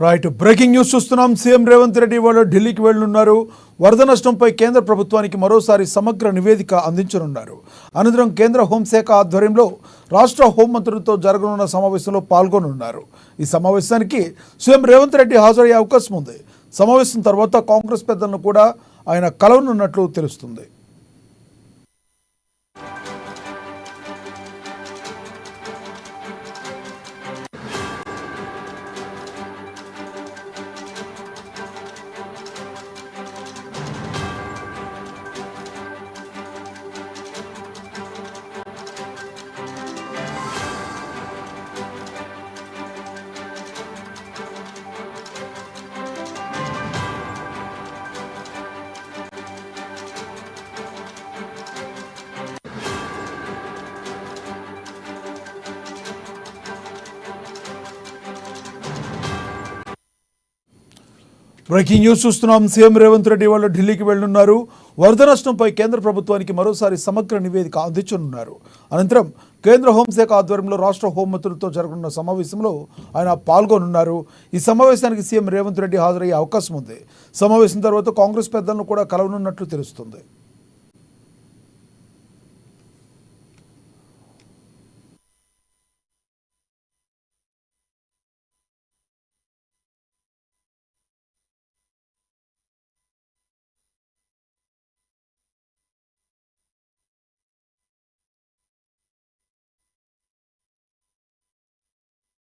Right, breaking news చూస్తున్నాం. CM Revanth Reddy వాళ్ళు ఢిల్లీకి వెళ్లనున్నారు. వరద నష్టంపై కేంద్ర ప్రభుత్వానికి మరోసారి సమగ్ర నివేదిక అందించనున్నారు. అనంతరం కేంద్ర హోంశాఖ ఆధ్వర్యంలో రాష్ట్ర హోంమంత్రులతో జరగనున్న సమావేశంలో పాల్గొనున్నారు. ఈ సమావేశానికి సీఎం రేవంత్ రెడ్డి హాజరయ్యే అవకాశం ఉంది. సమావేశం తర్వాత కాంగ్రెస్ పెద్దలను కూడా ఆయన కలవనున్నట్లు తెలుస్తుంది. బ్రేకింగ్ న్యూస్ చూస్తున్నాం. సీఎం రేవంత్ రెడ్డి వాళ్ళు ఢిల్లీకి వెళ్లనున్నారు. వరద నష్టంపై కేంద్ర ప్రభుత్వానికి మరోసారి సమగ్ర నివేదిక అందించనున్నారు. అనంతరం కేంద్ర హోంశాఖ ఆధ్వర్యంలో రాష్ట్ర హోంమంత్రులతో జరగనున్న సమావేశంలో ఆయన పాల్గొనున్నారు. ఈ సమావేశానికి సీఎం రేవంత్ రెడ్డి హాజరయ్యే అవకాశం ఉంది. సమావేశం తర్వాత కాంగ్రెస్ పెద్దలను కూడా కలవనున్నట్లు తెలుస్తుంది.